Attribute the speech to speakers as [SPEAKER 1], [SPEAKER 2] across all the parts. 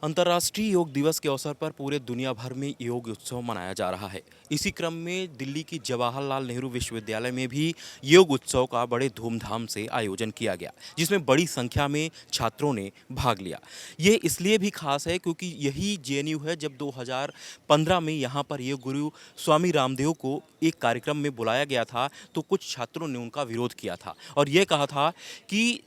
[SPEAKER 1] अंतर्राष्ट्रीय योग दिवस के अवसर पर पूरे दुनिया भर में योग उत्सव मनाया जा रहा है। इसी क्रम में दिल्ली की जवाहरलाल नेहरू विश्वविद्यालय में भी योग उत्सव का बड़े धूमधाम से आयोजन किया गया, जिसमें बड़ी संख्या में छात्रों ने भाग लिया। ये इसलिए भी खास है क्योंकि यही जेएनयू है जब 2015 में यहाँ पर योग गुरु स्वामी रामदेव को एक कार्यक्रम में बुलाया गया था, तो कुछ छात्रों ने उनका विरोध किया था और ये कहा था कि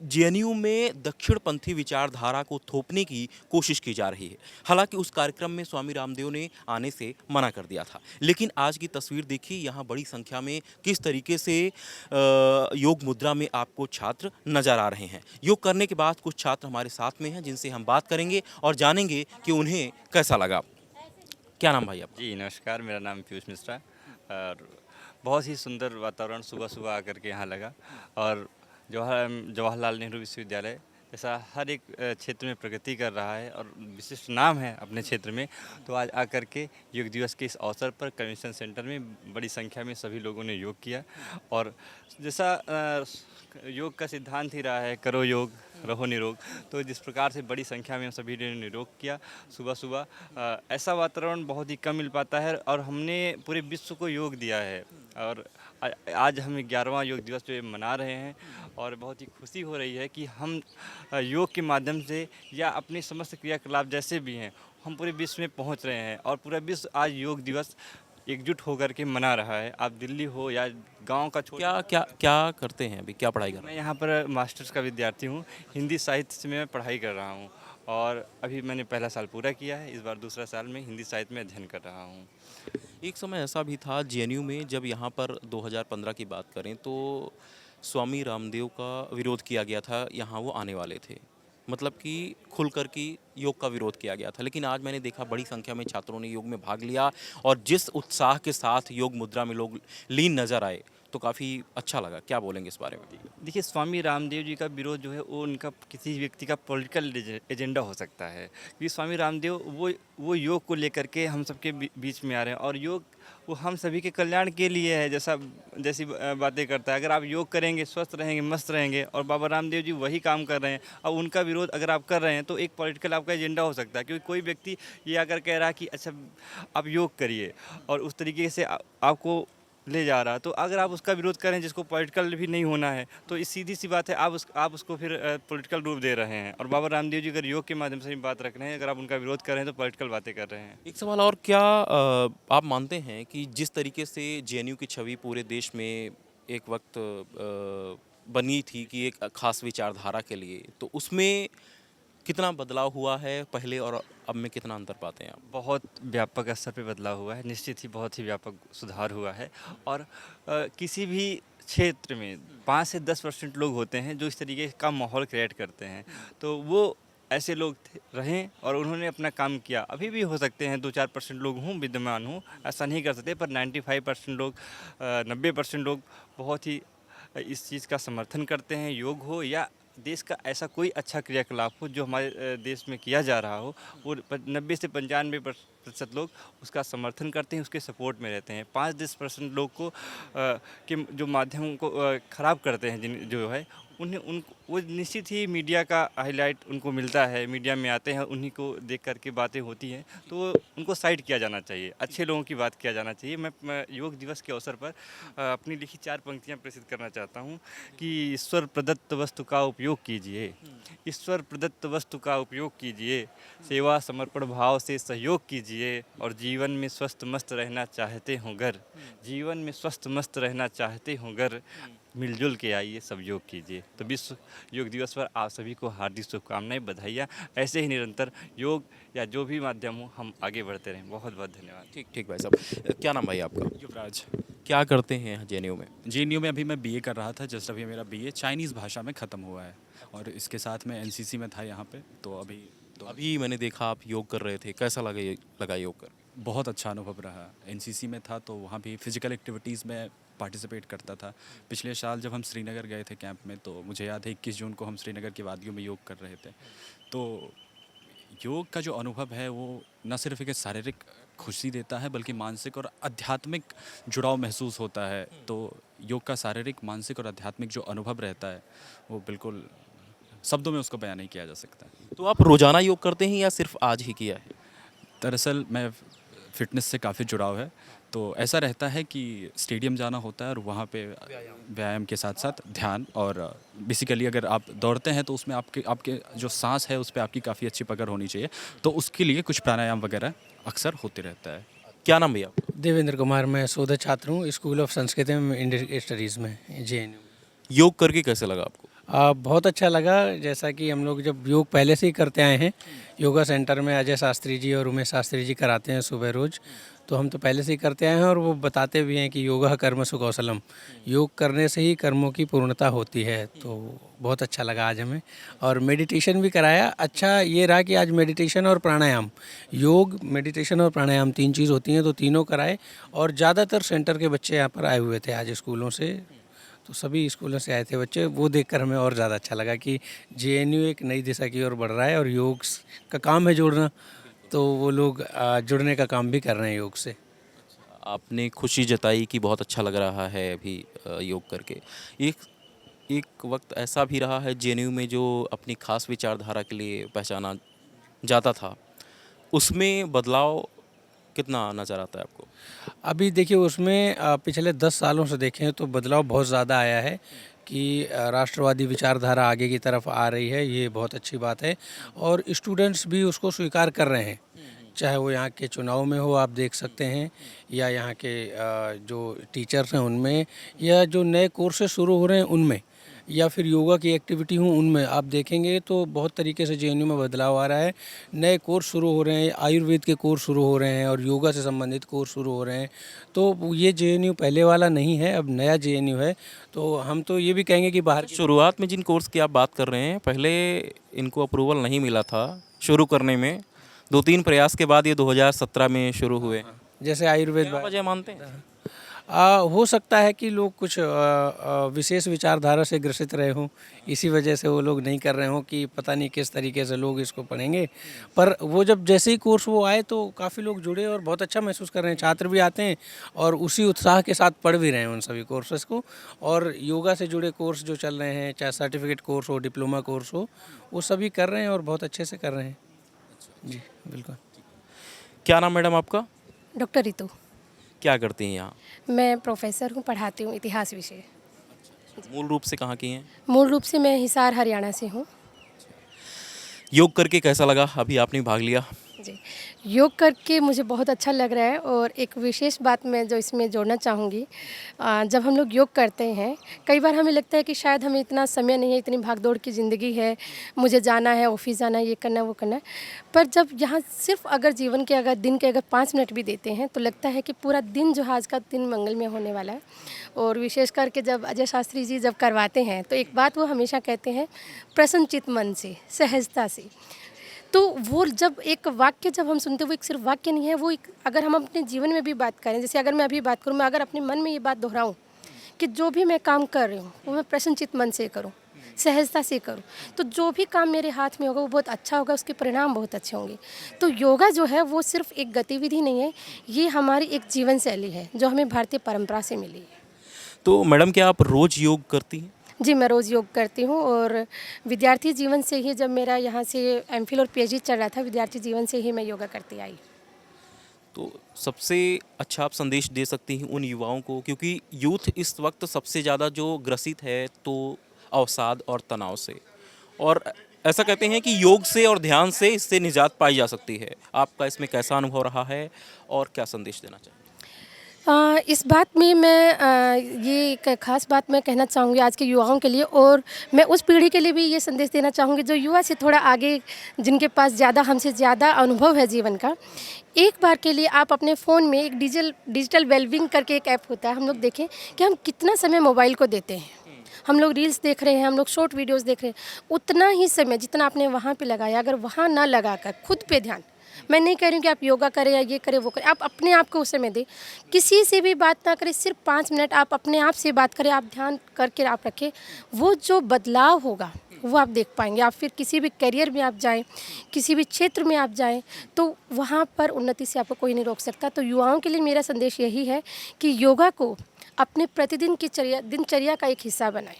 [SPEAKER 1] जेएनयू में दक्षिणपंथी विचारधारा को थोपने की कोशिश की जा रही है। हालांकि उस कार्यक्रम में स्वामी रामदेव ने आने से मना कर दिया था। लेकिन आज की तस्वीर देखिए, यहाँ बड़ी संख्या में किस तरीके से योग मुद्रा में आपको छात्र नजर आ रहे हैं। योग करने के बाद कुछ छात्र हमारे साथ में हैं जिनसे हम बात करेंगे और जानेंगे कि उन्हें कैसा लगा। क्या नाम भाई आपका?
[SPEAKER 2] जी नमस्कार, मेरा नाम पीयूष मिश्रा। और बहुत ही सुंदर वातावरण सुबह-सुबह आकर के यहाँ लगा। और जवाहरलाल नेहरू विश्वविद्यालय ऐसा हर एक क्षेत्र में प्रगति कर रहा है और विशिष्ट नाम है अपने क्षेत्र में। तो आज आकर के योग दिवस के इस अवसर पर कन्वेंशन सेंटर में बड़ी संख्या में सभी लोगों ने योग किया। और जैसा योग का सिद्धांत ही रहा है, करो योग रहो निरोग। तो जिस प्रकार से बड़ी संख्या में हम सभी ने निरोग किया सुबह-सुबह, ऐसा वातावरण बहुत ही कम मिल पाता है और हमने पूरे विश्व को योग दिया है। और आज हम 11वां योग दिवस जो ये मना रहे हैं और बहुत ही खुशी हो रही है कि हम योग के माध्यम से या अपने समस्त क्रियाकलाप जैसे भी हैं, हम पूरे विश्व में पहुंच रहे हैं और पूरा विश्व आज योग दिवस एकजुट होकर के मना रहा है। आप दिल्ली हो या गांव का छोटा।
[SPEAKER 1] क्या क्या क्या करते हैं अभी? क्या पढ़ाई कर रहे
[SPEAKER 2] मैं यहाँ पर मास्टर्स का विद्यार्थी हूँ। हिंदी साहित्य से मैं पढ़ाई कर रहा हूँ और अभी मैंने पहला साल पूरा किया है। इस बार दूसरा साल में हिंदी साहित्य में अध्ययन कर रहा हूँ।
[SPEAKER 1] हैं? एक समय ऐसा भी था जेएनयू में, जब यहाँ पर 2015 की बात करें तो स्वामी रामदेव का विरोध किया गया था, यहाँ वो आने वाले थे। मतलब कि खुलकर की योग का विरोध किया गया था। लेकिन आज मैंने देखा बड़ी संख्या में छात्रों ने योग में भाग लिया और जिस उत्साह के साथ योग मुद्रा में लोग लीन नज़र आए, तो काफ़ी अच्छा लगा। क्या बोलेंगे इस बारे में?
[SPEAKER 2] देखिए, स्वामी रामदेव जी का विरोध जो है वो उनका किसी व्यक्ति का पॉलिटिकल एजेंडा हो सकता है, क्योंकि स्वामी रामदेव वो योग को लेकर के हम सबके बीच में आ रहे हैं और योग वो हम सभी के कल्याण के लिए है। जैसी बातें करता है, अगर आप योग करेंगे स्वस्थ रहेंगे मस्त रहेंगे, और बाबा रामदेव जी वही काम कर रहे हैं। और उनका विरोध अगर आप कर रहे हैं तो एक पॉलिटिकल आपका एजेंडा हो सकता है, क्योंकि कोई व्यक्ति ये आकर कह रहा है कि अच्छा आप योग करिए और उस तरीके से आपको ले जा रहा है। तो अगर आप उसका विरोध करें जिसको पॉलिटिकल भी नहीं होना है, तो इस सीधी सी बात है, आप उसको फिर पॉलिटिकल रूप दे रहे हैं। और बाबा रामदेव जी अगर योग के माध्यम से ही बात रख रहे हैं, अगर आप उनका विरोध कर रहे हैं तो पॉलिटिकल बातें कर रहे हैं।
[SPEAKER 1] एक सवाल और, क्या आप मानते हैं कि जिस तरीके से जेएनयू की छवि पूरे देश में एक वक्त बनी थी कि एक खास विचारधारा के लिए, तो उसमें कितना बदलाव हुआ है पहले और अब में? कितना अंतर पाते हैं आप?
[SPEAKER 2] बहुत व्यापक स्तर पे बदलाव हुआ है, निश्चित ही बहुत ही व्यापक सुधार हुआ है। और किसी भी क्षेत्र में 5 से 10% लोग होते हैं जो इस तरीके का माहौल क्रिएट करते हैं। तो वो ऐसे लोग रहें और उन्होंने अपना काम किया। अभी भी हो सकते हैं 2-4% लोग हों, विद्यमान हों, ऐसा नहीं कर सकते, पर 95% लोग 90% लोग बहुत ही इस चीज़ का समर्थन करते हैं। योग हो या देश का ऐसा कोई अच्छा क्रियाकलाप हो जो हमारे देश में किया जा रहा हो, वो 90 से 95% लोग उसका समर्थन करते हैं, उसके सपोर्ट में रहते हैं। 5-10% लोग को के जो माध्यम को ख़राब करते हैं, जिन जो है उन्हें उन वो निश्चित ही मीडिया का हाईलाइट उनको मिलता है, मीडिया में आते हैं, उन्हीं को देख कर के बातें होती हैं, तो उनको साइड किया जाना चाहिए, अच्छे लोगों की बात किया जाना चाहिए। मैं योग दिवस के अवसर पर अपनी लिखी 4 पंक्तियाँ प्रसिद्ध करना चाहता हूँ कि ईश्वर प्रदत्त वस्तु का उपयोग कीजिए, ईश्वर प्रदत्त वस्तु का उपयोग कीजिए, सेवा समर्पण भाव से सहयोग कीजिए और जीवन में स्वस्थ मस्त रहना चाहते हो अगर, जीवन में स्वस्थ मस्त रहना चाहते हो अगर, मिलजुल के आइए सब योग कीजिए। तो विश्व योग दिवस पर आप सभी को हार्दिक शुभकामनाएं, बधाइयाँ। ऐसे ही निरंतर योग या जो भी माध्यम हो हम आगे बढ़ते रहें। बहुत बहुत धन्यवाद।
[SPEAKER 1] ठीक ठीक भाई साहब। क्या नाम भाई आपका?
[SPEAKER 3] युवराज।
[SPEAKER 1] क्या करते हैं जेएनयू में?
[SPEAKER 3] जेएनयू में अभी मैं बीए कर रहा था, जस्ट अभी मेरा बीए चाइनीज़ भाषा में ख़त्म हुआ है और इसके साथ मैं एनसीसी में था यहाँ पे। तो
[SPEAKER 1] अभी मैंने देखा आप योग कर रहे थे, कैसा लगा योग कर?
[SPEAKER 3] बहुत अच्छा अनुभव रहा। एनसीसी में था तो वहाँ भी फ़िज़िकल एक्टिविटीज़ में पार्टिसिपेट करता था। पिछले साल जब हम श्रीनगर गए थे कैंप में, तो मुझे याद है 21 जून को हम श्रीनगर की वादियों में योग कर रहे थे। तो योग का जो अनुभव है वो न सिर्फ एक शारीरिक खुशी देता है, बल्कि मानसिक और आध्यात्मिक जुड़ाव महसूस होता है। तो योग का शारीरिक, मानसिक और आध्यात्मिक जो अनुभव रहता है वो बिल्कुल शब्दों में उसको बयान नहीं किया जा सकता।
[SPEAKER 1] तो आप रोजाना योग करते हैं या सिर्फ आज ही किया है?
[SPEAKER 3] दरअसल मैं फ़िटनेस से काफ़ी जुड़ाव है, तो ऐसा रहता है कि स्टेडियम जाना होता है और वहाँ पे व्यायाम के साथ साथ ध्यान और बेसिकली अगर आप दौड़ते हैं तो उसमें आपके आपके जो सांस है उस पर आपकी काफ़ी अच्छी पकड़ होनी चाहिए, तो उसके लिए कुछ प्राणायाम वगैरह अक्सर होते रहता है।
[SPEAKER 1] क्या नाम भैया आपका?
[SPEAKER 4] देवेंद्र कुमार, मैं शोध छात्र हूँ स्कूल ऑफ संस्कृत एवं इंडियन स्टडीज़ में JNU।
[SPEAKER 1] योग करके कैसे लगा आपको?
[SPEAKER 4] बहुत अच्छा लगा। जैसा कि हम लोग जब योग पहले से ही करते आए हैं, योगा सेंटर में अजय शास्त्री जी और उमेश शास्त्री जी कराते हैं सुबह रोज़, तो हम तो पहले से ही करते आए हैं और वो बताते भी हैं कि योगा कर्मसु कौशलम, योग करने से ही कर्मों की पूर्णता होती है। तो बहुत अच्छा लगा आज हमें, और मेडिटेशन भी कराया। अच्छा ये रहा कि आज मेडिटेशन और प्राणायाम, योग मेडिटेशन और प्राणायाम 3 चीज़ होती हैं, तो तीनों कराए। और ज़्यादातर सेंटर के बच्चे यहाँ पर आए हुए थे आज स्कूलों से, तो सभी स्कूलों से आए थे बच्चे। वो देखकर हमें और ज़्यादा अच्छा लगा कि JNU एक नई दिशा की ओर बढ़ रहा है और योग का काम है जोड़ना, तो वो लोग जुड़ने का काम भी कर रहे हैं योग से।
[SPEAKER 1] आपने खुशी जताई कि बहुत अच्छा लग रहा है अभी योग करके। एक एक वक्त ऐसा भी रहा है JNU में जो अपनी खास विचारधारा के लिए पहचाना जाता था, उसमें बदलाव कितना नज़र आता है आपको?
[SPEAKER 4] अभी देखिए उसमें पिछले 10 सालों से देखें तो बदलाव बहुत ज़्यादा आया है कि राष्ट्रवादी विचारधारा आगे की तरफ आ रही है, ये बहुत अच्छी बात है। और स्टूडेंट्स भी उसको स्वीकार कर रहे हैं, चाहे वो यहाँ के चुनाव में हो, आप देख सकते हैं, या यहाँ के जो टीचर्स हैं उनमें, या जो नए कोर्सेज शुरू हो रहे हैं उनमें, या फिर योगा की एक्टिविटी हूँ उनमें, आप देखेंगे तो बहुत तरीके से JNU में बदलाव आ रहा है। नए कोर्स शुरू हो रहे हैं, आयुर्वेद के कोर्स शुरू हो रहे हैं और योगा से संबंधित कोर्स शुरू हो रहे हैं। तो ये JNU पहले वाला नहीं है, अब नया JNU है। तो हम तो ये भी कहेंगे कि बाहर
[SPEAKER 1] शुरुआत में जिन कोर्स की आप बात कर रहे हैं, पहले इनको अप्रूवल नहीं मिला था शुरू करने में, 2-3 प्रयास के बाद ये 2017 में शुरू हुए।
[SPEAKER 4] जैसे आयुर्वेद
[SPEAKER 1] क्या वजह मानते हैं?
[SPEAKER 4] हो सकता है कि लोग कुछ विशेष विचारधारा से ग्रसित रहे हों, इसी वजह से वो लोग नहीं कर रहे हों कि पता नहीं किस तरीके से लोग इसको पढ़ेंगे। पर वो जब जैसे ही कोर्स वो आए तो काफ़ी लोग जुड़े और बहुत अच्छा महसूस कर रहे हैं। छात्र भी आते हैं और उसी उत्साह के साथ पढ़ भी रहे हैं उन सभी कोर्सेज़ को। और योगा से जुड़े कोर्स जो चल रहे हैं, चाहे सर्टिफिकेट कोर्स हो, डिप्लोमा कोर्स हो, वो सभी कर रहे हैं और बहुत अच्छे से कर रहे हैं। जी बिल्कुल।
[SPEAKER 1] क्या नाम मैडम आपका?
[SPEAKER 5] डॉक्टर रितु।
[SPEAKER 1] क्या करती हैं यहाँ?
[SPEAKER 5] मैं प्रोफेसर हूँ, पढ़ाती हूँ इतिहास विषय।
[SPEAKER 1] मूल रूप से कहाँ की हैं?
[SPEAKER 5] मूल रूप से मैं हिसार हरियाणा से हूँ।
[SPEAKER 1] योग करके कैसा लगा? अभी आपने भाग लिया।
[SPEAKER 5] जी, योग करके मुझे बहुत अच्छा लग रहा है। और एक विशेष बात मैं जो इसमें जोड़ना चाहूँगी, जब हम लोग योग करते हैं, कई बार हमें लगता है कि शायद हमें इतना समय नहीं है, इतनी भागदौड़ की ज़िंदगी है, मुझे जाना है, ऑफिस जाना है, ये करना है, वो करना है। पर जब यहाँ सिर्फ अगर जीवन के अगर दिन के अगर 5 मिनट भी देते हैं तो लगता है कि पूरा दिन जो है आज का दिन मंगलमय होने वाला है। और विशेष करके जब अजय शास्त्री जी जब करवाते हैं तो एक बात वो हमेशा कहते हैं, प्रसन्नचित्त मन से, सहजता से। तो वो जब एक वाक्य जब हम सुनते हैं, वो एक सिर्फ वाक्य नहीं है, वो एक अगर हम अपने जीवन में भी बात करें, जैसे अगर मैं अभी बात करूँ, मैं अगर अपने मन में ये बात दोहराऊँ कि जो भी मैं काम कर रही हूँ वो मैं प्रसन्नचित्त मन से करूँ, सहजता से करूँ, तो जो भी काम मेरे हाथ में होगा वो बहुत अच्छा होगा, उसके परिणाम बहुत अच्छे होंगे। तो योगा जो है वो सिर्फ एक गतिविधि नहीं है, ये हमारी एक जीवन शैली है जो हमें भारतीय परंपरा से मिली है।
[SPEAKER 1] तो मैडम क्या आप रोज़ योग करती हैं?
[SPEAKER 5] जी, मैं रोज़ योग करती हूँ। और विद्यार्थी जीवन से ही, जब मेरा यहाँ से MPhil और PhD चल रहा था, विद्यार्थी जीवन से ही मैं योगा करती आई।
[SPEAKER 1] तो सबसे अच्छा आप संदेश दे सकती हैं उन युवाओं को, क्योंकि यूथ इस वक्त सबसे ज़्यादा जो ग्रसित है तो अवसाद और तनाव से, और ऐसा कहते हैं कि योग से और ध्यान से इससे निजात पाई जा सकती है। आपका इसमें कैसा अनुभव रहा है और क्या संदेश देना चाहिए?
[SPEAKER 5] इस बात में मैं ये एक ख़ास बात मैं कहना चाहूँगी आज के युवाओं के लिए, और मैं उस पीढ़ी के लिए भी ये संदेश देना चाहूँगी जो युवा से थोड़ा आगे, जिनके पास ज़्यादा हमसे ज़्यादा अनुभव है जीवन का। एक बार के लिए आप अपने फ़ोन में एक डिजिटल वेलबींग करके एक ऐप होता है, हम लोग देखें कि हम कितना समय मोबाइल को देते हैं। हम लोग रील्स देख रहे हैं, हम लोग शॉर्ट वीडियोज़ देख रहे हैं, उतना ही समय जितना आपने वहाँ पर लगाया, अगर वहाँ ना लगा कर खुद पे ध्यान, मैं नहीं कह रही हूँ कि आप योगा करें या ये करें वो करें, आप अपने आप को उस समय दें, किसी से भी बात ना करें, सिर्फ 5 मिनट आप अपने आप से बात करें, आप ध्यान करके आप रखें, वो जो बदलाव होगा वो आप देख पाएंगे। आप फिर किसी भी करियर में आप जाएं, किसी भी क्षेत्र में आप जाएं, तो वहाँ पर उन्नति से आपको कोई नहीं रोक सकता। तो युवाओं के लिए मेरा संदेश यही है कि योगा को अपने प्रतिदिन की दिनचर्या का एक हिस्सा बनाएं।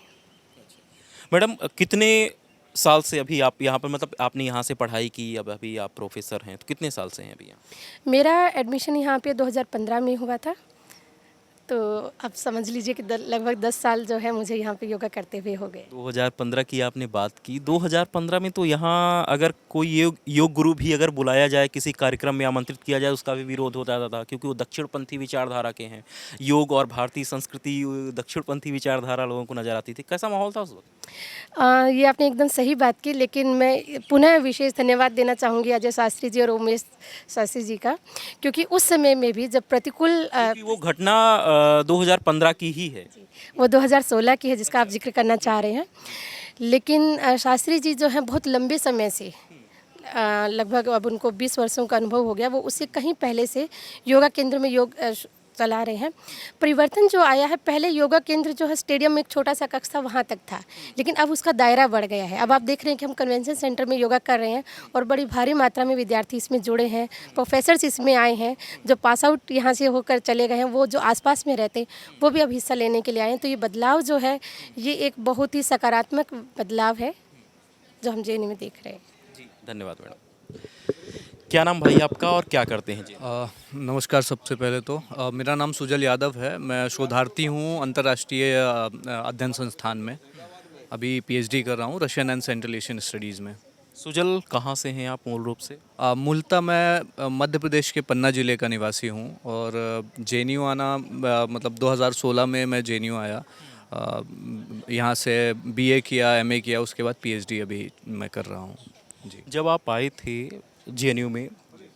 [SPEAKER 1] मैडम, कितने साल से अभी आप यहाँ पर, मतलब आपने यहाँ से पढ़ाई की, अब अभी आप प्रोफेसर हैं, तो कितने साल से हैं अभी यहाँ?
[SPEAKER 5] मेरा एडमिशन यहाँ पे 2015 में हुआ था, तो आप समझ लीजिए कि लगभग 10 साल जो है मुझे यहाँ पे योगा करते हुए हो गए।
[SPEAKER 1] 2015 की आपने बात की, 2015 में तो यहाँ अगर कोई योग गुरु भी अगर बुलाया जाए, किसी कार्यक्रम में आमंत्रित किया जाए, उसका भी विरोध होता था क्योंकि वो दक्षिणपंथी विचारधारा के हैं। योग और भारतीय संस्कृति दक्षिणपंथी विचारधारा लोगों को नजर आती थी। कैसा माहौल था उस वक्त?
[SPEAKER 5] ये आपने एकदम सही बात की, लेकिन मैं पुनः विशेष धन्यवाद देना चाहूँगी अजय शास्त्री जी और उमेश शास्त्री जी का, क्योंकि उस समय में भी जब प्रतिकूल
[SPEAKER 1] क्योंकि वो घटना 2015 की ही है।
[SPEAKER 5] वो 2016 की है जिसका आप जिक्र करना चाह रहे हैं, लेकिन शास्त्री जी जो हैं बहुत लंबे समय से, लगभग अब उनको 20 वर्षों का अनुभव हो गया, वो उससे कहीं पहले से योगा केंद्र में योग चला रहे हैं। परिवर्तन जो आया है, पहले योगा केंद्र जो है स्टेडियम में एक छोटा सा कक्ष था, वहाँ तक था, लेकिन अब उसका दायरा बढ़ गया है। अब आप देख रहे हैं कि हम कन्वेंशन सेंटर में योगा कर रहे हैं और बड़ी भारी मात्रा में विद्यार्थी इसमें जुड़े हैं, प्रोफेसर्स इसमें आए हैं, जो पास आउट यहाँ से होकर चले गए हैं, वो जो आसपास में रहते हैं वो भी अब हिस्सा लेने के लिए आए हैं। तो ये बदलाव जो है, ये एक बहुत ही सकारात्मक बदलाव है जो हम जेएनयू में देख रहे हैं।
[SPEAKER 1] जी, धन्यवाद मैडम। क्या नाम भाई आपका और क्या करते हैं जी?
[SPEAKER 6] नमस्कार। सबसे पहले तो मेरा नाम सुजल यादव है। मैं शोधार्थी हूँ अंतर्राष्ट्रीय अध्ययन संस्थान में। अभी पीएचडी कर रहा हूँ Russian and central Asian studies में।
[SPEAKER 1] सुजल, कहाँ से हैं आप मूल रूप से?
[SPEAKER 6] मूलतः मैं मध्य प्रदेश के पन्ना ज़िले का निवासी हूँ और जेएनयू आना मतलब 2016 में मैं जेएनयू आया। यहाँ से बीए किया, एमए किया, उसके बाद पीएचडी अभी मैं कर रहा हूँ जी।
[SPEAKER 1] जब आप आए थे जेएनयू में,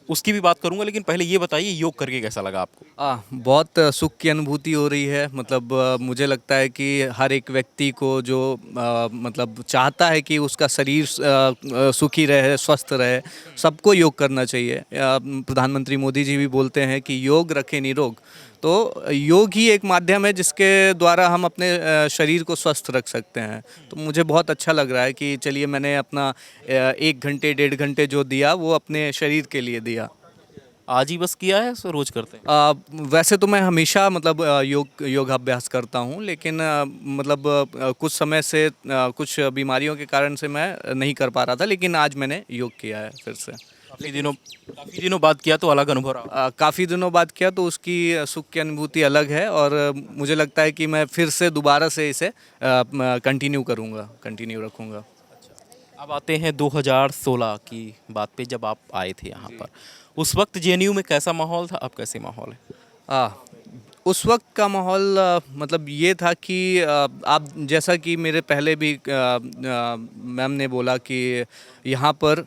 [SPEAKER 1] उसकी भी बात करूंगा, लेकिन पहले ये बताइए योग करके कैसा लगा आपको?
[SPEAKER 6] बहुत सुख की अनुभूति हो रही है। मतलब मुझे लगता है कि हर एक व्यक्ति को जो मतलब चाहता है कि उसका शरीर सुखी रहे, स्वस्थ रहे, सबको योग करना चाहिए। प्रधानमंत्री मोदी जी भी बोलते हैं कि योग रखे निरोग। तो योग ही एक माध्यम है जिसके द्वारा हम अपने शरीर को स्वस्थ रख सकते हैं। तो मुझे बहुत अच्छा लग रहा है कि चलिए मैंने अपना 1 घंटे 1.5 घंटे जो दिया वो अपने शरीर के लिए दिया।
[SPEAKER 1] आज ही बस किया है, सो रोज करते हैं?
[SPEAKER 6] वैसे तो मैं हमेशा मतलब योगाभ्यास करता हूँ, लेकिन मतलब कुछ समय से कुछ बीमारियों के कारण से मैं नहीं कर पा रहा था, लेकिन आज मैंने योग किया है फिर से।
[SPEAKER 1] काफी दिनों बाद किया तो अलग अनुभव रहा।
[SPEAKER 6] काफ़ी दिनों बाद किया तो उसकी सुख की अनुभूति अलग है और मुझे लगता है कि मैं फिर से दोबारा से इसे कंटिन्यू रखूँगा।
[SPEAKER 1] अब आते हैं 2016 की बात पे, जब आप आए थे यहाँ पर। उस वक्त जेएनयू में कैसा माहौल था, अब कैसे माहौल है?
[SPEAKER 6] उस वक्त का माहौल मतलब ये था कि आप जैसा कि मेरे पहले भी मैम ने बोला कि यहाँ पर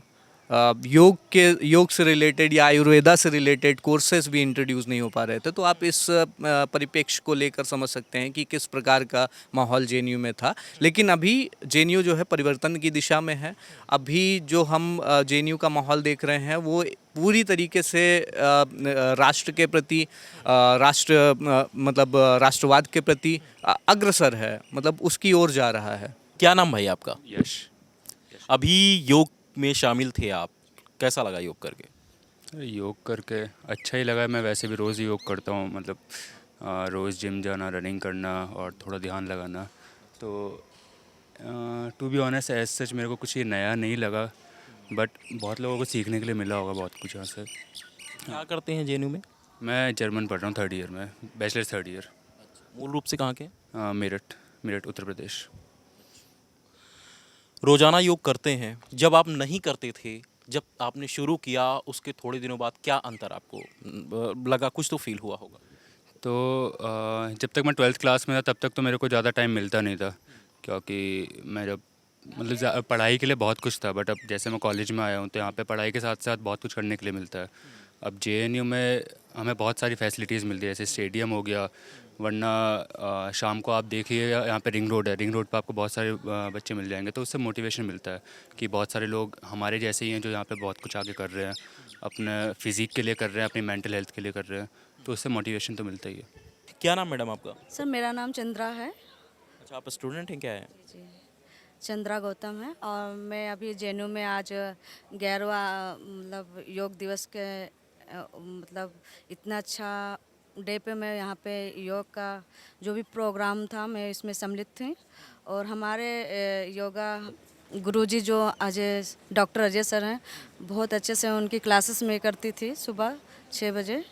[SPEAKER 6] योग से रिलेटेड या आयुर्वेदा से रिलेटेड कोर्सेज भी इंट्रोड्यूस नहीं हो पा रहे थे। तो आप इस परिप्रेक्ष्य को लेकर समझ सकते हैं कि किस प्रकार का माहौल जेएनयू में था। लेकिन अभी जेएनयू जो है परिवर्तन की दिशा में है। अभी जो हम जेएनयू का माहौल देख रहे हैं वो पूरी तरीके से राष्ट्र के प्रति मतलब राष्ट्रवाद के प्रति अग्रसर है, मतलब उसकी ओर जा रहा है।
[SPEAKER 1] क्या नाम भाई आपका?
[SPEAKER 3] यश।
[SPEAKER 1] अभी योग में शामिल थे आप, कैसा लगा योग करके?
[SPEAKER 3] योग करके अच्छा ही लगा। मैं वैसे भी रोज़ योग करता हूँ, मतलब रोज़ जिम जाना, रनिंग करना और थोड़ा ध्यान लगाना। तो to be honest as such मेरे को कुछ ये नया नहीं लगा, बट बहुत लोगों को सीखने के लिए मिला होगा बहुत कुछ यहाँ से।
[SPEAKER 1] क्या करते हैं जेएनयू में?
[SPEAKER 3] मैं जर्मन पढ़ रहा हूँ 3rd ईयर में, बैचलर 3rd ईयर।
[SPEAKER 1] मूल रूप से कहाँ के?
[SPEAKER 3] मेरठ उत्तर प्रदेश।
[SPEAKER 1] रोजाना योग करते हैं, जब आप नहीं करते थे, जब आपने शुरू किया, उसके थोड़े दिनों बाद क्या अंतर आपको लगा? कुछ तो फील हुआ होगा।
[SPEAKER 3] तो जब तक मैं 12th क्लास में था तब तक तो मेरे को ज़्यादा टाइम मिलता नहीं था, क्योंकि मैं जब मतलब पढ़ाई के लिए बहुत कुछ था। बट अब जैसे मैं कॉलेज में आया हूँ तो यहाँ पे पढ़ाई के साथ साथ बहुत कुछ करने के लिए मिलता है। अब जेएनयू में हमें बहुत सारी फैसिलिटीज़ मिलती है, जैसे स्टेडियम हो गया, वरना शाम को आप देखिए यहाँ पे रिंग रोड है, रिंग रोड पे आपको बहुत सारे बच्चे मिल जाएंगे। तो उससे मोटिवेशन मिलता है कि बहुत सारे लोग हमारे जैसे ही हैं जो यहाँ पे बहुत कुछ आगे कर रहे हैं, अपने फिज़िक के लिए कर रहे हैं, अपनी मेंटल हेल्थ के लिए कर रहे हैं। तो उससे मोटिवेशन तो मिलता ही है।
[SPEAKER 1] क्या नाम मैडम आपका?
[SPEAKER 7] सर मेरा नाम चंद्रा है।
[SPEAKER 1] अच्छा, आप स्टूडेंट हैं क्या है?
[SPEAKER 7] जी, चंद्रा गौतम है और मैं अभी जेएनयू में आज 11वां मतलब योग दिवस के मतलब इतना अच्छा डे पे मैं यहाँ पे योग का जो भी प्रोग्राम था मैं इसमें सम्मिलित थी। और हमारे योगा गुरुजी जो अजय डॉक्टर अजय सर हैं, बहुत अच्छे से उनकी क्लासेस में करती थी सुबह 6 बजे,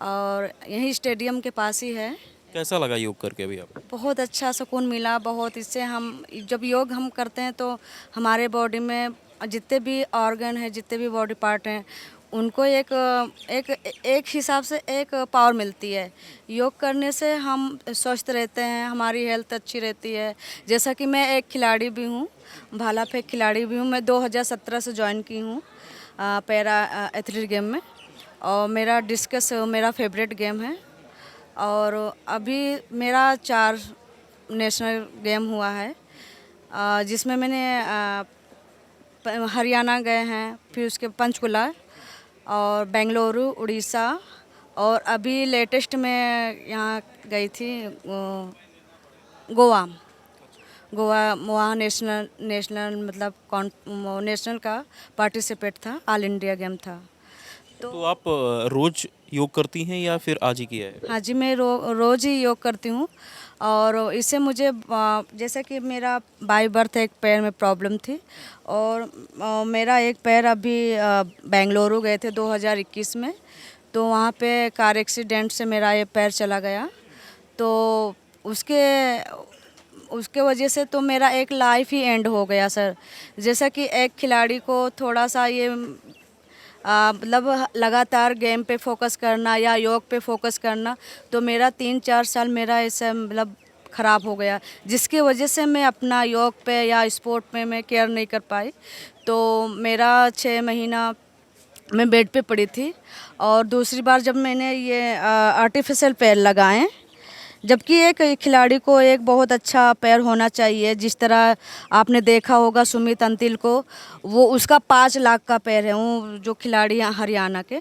[SPEAKER 7] और यहीं स्टेडियम के पास ही है।
[SPEAKER 1] कैसा लगा योग करके अभी आपको?
[SPEAKER 7] बहुत अच्छा सुकून मिला। बहुत इससे हम जब योग हम करते हैं तो हमारे बॉडी में जितने भी ऑर्गन हैं, जितने भी बॉडी पार्ट हैं, उनको एक एक एक हिसाब से एक पावर मिलती है। योग करने से हम स्वस्थ रहते हैं, हमारी हेल्थ अच्छी रहती है। जैसा कि मैं एक खिलाड़ी भी हूँ, भाला फेंक खिलाड़ी भी हूँ। मैं 2017 से ज्वाइन की हूँ पैरा एथलीट गेम में, और मेरा डिस्कस मेरा फेवरेट गेम है। और अभी मेरा 4 नेशनल गेम हुआ है, जिसमें मैंने हरियाणा गए हैं, फिर उसके पंचकुला और बेंगलुरु, उड़ीसा, और अभी लेटेस्ट में यहाँ गई थी गोवा। वहाँ नेशनल मतलब नेशनल का पार्टिसिपेट था, ऑल इंडिया गेम था।
[SPEAKER 1] तो आप रोज योग करती हैं या फिर आज ही किया है?
[SPEAKER 7] हाँ जी, मैं रोज़ ही योग करती हूँ। और इससे मुझे जैसे कि मेरा बाय बर्थ एक पैर में प्रॉब्लम थी, और मेरा एक पैर अभी बेंगलुरु गए थे 2021 में, तो वहाँ पे कार एक्सीडेंट से मेरा ये पैर चला गया। तो उसके वजह से तो मेरा एक लाइफ ही एंड हो गया सर। जैसा कि एक खिलाड़ी को थोड़ा सा ये मतलब लगातार गेम पे फोकस करना या योग पे फोकस करना, तो मेरा 3-4 साल मेरा ऐसा मतलब ख़राब हो गया, जिसकी वजह से मैं अपना योग पे या स्पोर्ट पे मैं केयर नहीं कर पाई। तो मेरा 6 महीना मैं बेड पे पड़ी थी। और दूसरी बार जब मैंने ये आर्टिफिशियल पैर लगाए, जबकि एक खिलाड़ी को एक बहुत अच्छा पैर होना चाहिए, जिस तरह आपने देखा होगा सुमित अंतिल को, वो उसका 5 लाख का पैर है, वो जो खिलाड़ी हैं हरियाणा के।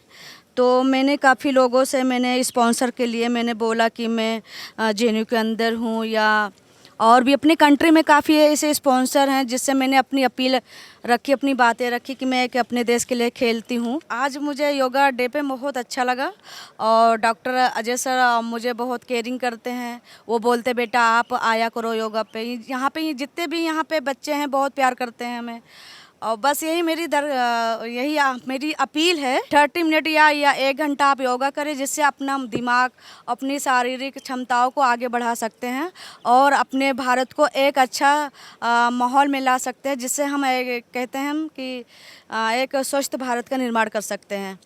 [SPEAKER 7] तो मैंने काफ़ी लोगों से मैंने स्पॉन्सर के लिए मैंने बोला कि मैं जेएनयू के अंदर हूँ, या और भी अपनी कंट्री में काफ़ी ऐसे स्पॉन्सर हैं, जिससे मैंने अपनी अपील रखी, अपनी बातें रखी कि मैं एक अपने देश के लिए खेलती हूँ। आज मुझे योगा डे पे बहुत अच्छा लगा, और डॉक्टर अजय सर मुझे बहुत केयरिंग करते हैं। वो बोलते बेटा आप आया करो योगा पे, यहाँ पे जितने भी यहाँ पे बच्चे हैं बहुत प्यार करते हैं हमें। और बस यही मेरी अपील है, 30 मिनट या 1 घंटा आप योगा करें, जिससे अपना दिमाग, अपनी शारीरिक क्षमताओं को आगे बढ़ा सकते हैं, और अपने भारत को एक अच्छा माहौल में ला सकते हैं, जिससे हम कहते हैं कि एक स्वस्थ भारत का निर्माण कर सकते हैं।